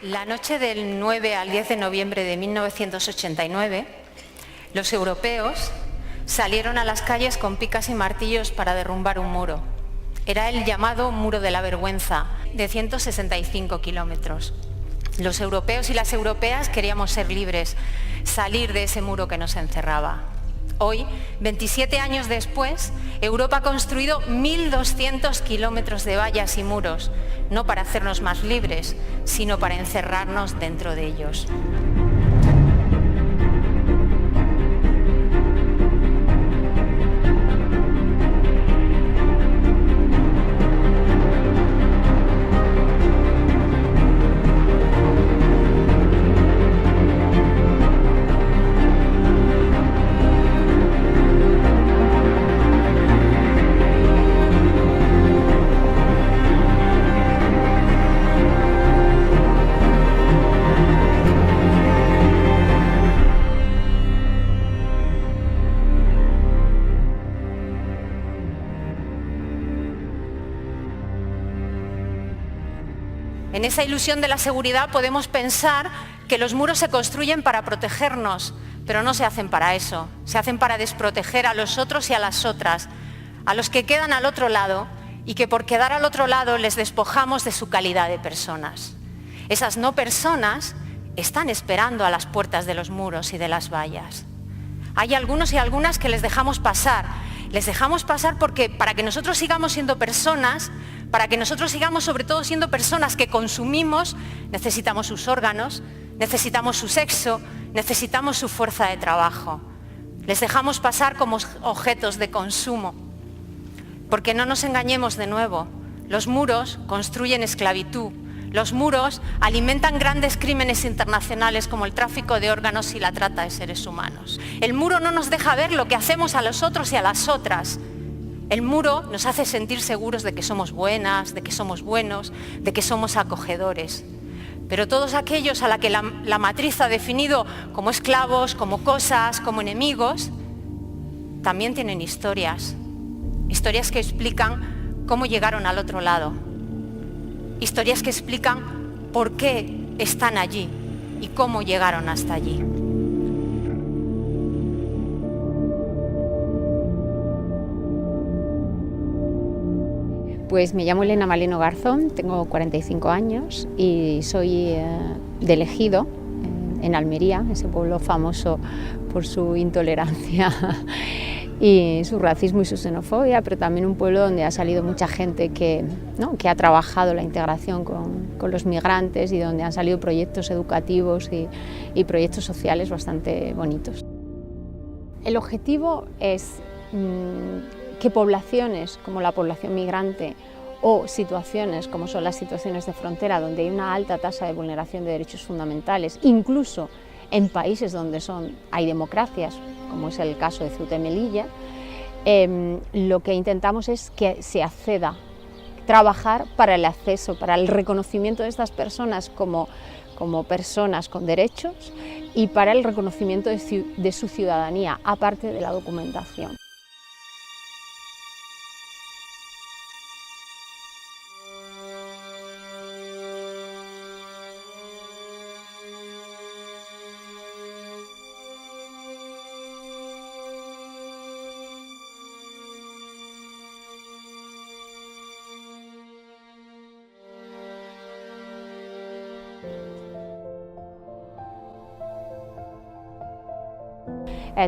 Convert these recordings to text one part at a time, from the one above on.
La noche del 9 al 10 de noviembre de 1989, los europeos salieron a las calles con picas y martillos para derrumbar un muro. Era el llamado Muro de la Vergüenza, de 165 kilómetros. Los europeos y las europeas queríamos ser libres, salir de ese muro que nos encerraba. Hoy, 27 años después, Europa ha construido 1.200 kilómetros de vallas y muros, no para hacernos más libres, sino para encerrarnos dentro de ellos. En esa ilusión de la seguridad podemos pensar que los muros se construyen para protegernos, pero no se hacen para eso. Se hacen para desproteger a los otros y a las otras, a los que quedan al otro lado y que por quedar al otro lado les despojamos de su calidad de personas. Esas no personas están esperando a las puertas de los muros y de las vallas. Hay algunos y algunas que les dejamos pasar. Les dejamos pasar porque para que nosotros sigamos siendo personas, para que nosotros sigamos sobre todo siendo personas que consumimos, necesitamos sus órganos, necesitamos su sexo, necesitamos su fuerza de trabajo. Les dejamos pasar como objetos de consumo. Porque no nos engañemos de nuevo, los muros construyen esclavitud, los muros alimentan grandes crímenes internacionales como el tráfico de órganos y la trata de seres humanos. El muro no nos deja ver lo que hacemos a los otros y a las otras. El muro nos hace sentir seguros de que somos buenas, de que somos buenos, de que somos acogedores. Pero todos aquellos a la que la matriz ha definido como esclavos, como cosas, como enemigos, también tienen historias. Historias que explican cómo llegaron al otro lado. Historias que explican por qué están allí y cómo llegaron hasta allí. Pues me llamo Elena Maleno Garzón, tengo 45 años y soy de Ejido, en Almería, ese pueblo famoso por su intolerancia y su racismo y su xenofobia, pero también un pueblo donde ha salido mucha gente que ha trabajado la integración con los migrantes y donde han salido proyectos educativos y proyectos sociales bastante bonitos. El objetivo es que poblaciones como la población migrante o situaciones como son las situaciones de frontera donde hay una alta tasa de vulneración de derechos fundamentales, incluso en países donde hay democracias, como es el caso de Ceuta y Melilla, lo que intentamos es que se acceda, trabajar para el acceso, para el reconocimiento de estas personas como personas con derechos y para el reconocimiento de su ciudadanía, aparte de la documentación.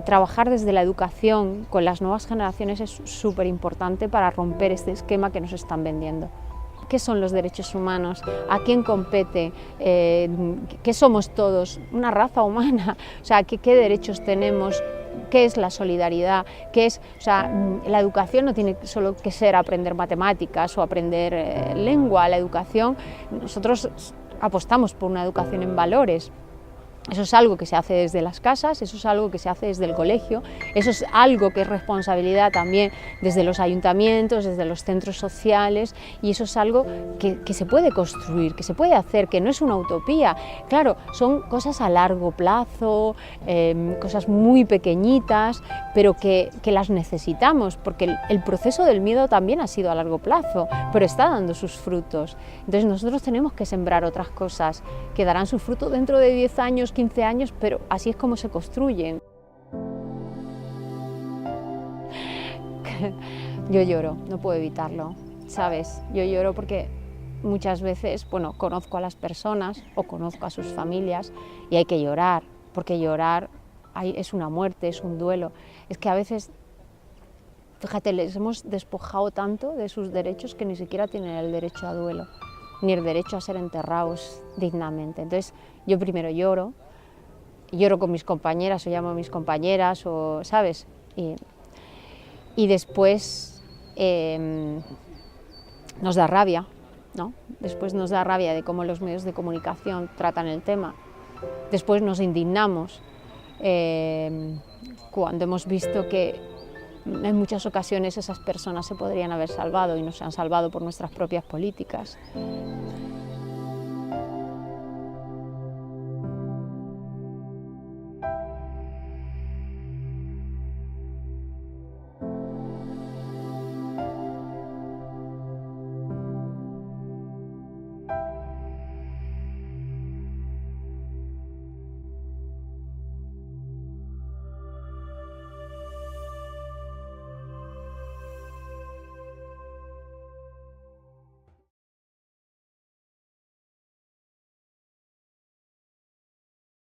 Trabajar desde la educación con las nuevas generaciones es súper importante para romper este esquema que nos están vendiendo. ¿Qué son los derechos humanos? ¿A quién compete? ¿Qué somos todos? ¿Una raza humana? O sea, ¿qué derechos tenemos? ¿Qué es la solidaridad? La educación no tiene solo que ser aprender matemáticas o aprender lengua. La educación, nosotros apostamos por una educación en valores. Eso es algo que se hace desde las casas, eso es algo que se hace desde el colegio, eso es algo que es responsabilidad también desde los ayuntamientos, desde los centros sociales, y eso es algo que se puede construir, que se puede hacer, que no es una utopía. Claro, son cosas a largo plazo, cosas muy pequeñitas, pero que las necesitamos, porque el proceso del miedo también ha sido a largo plazo, pero está dando sus frutos. Entonces nosotros tenemos que sembrar otras cosas que darán su fruto dentro de 10 años, 15 años, pero así es como se construyen. Yo lloro, no puedo evitarlo, ¿sabes? Yo lloro porque muchas veces, bueno, conozco a las personas o conozco a sus familias y hay que llorar, porque llorar es una muerte, es un duelo. Es que a veces, fíjate, les hemos despojado tanto de sus derechos que ni siquiera tienen el derecho a duelo, ni el derecho a ser enterrados dignamente. Entonces, yo primero lloro con mis compañeras o llamo a mis compañeras, o, ¿sabes? Y después nos da rabia, ¿no? Después nos da rabia de cómo los medios de comunicación tratan el tema. Después nos indignamos cuando hemos visto que en muchas ocasiones esas personas se podrían haber salvado y no se han salvado por nuestras propias políticas.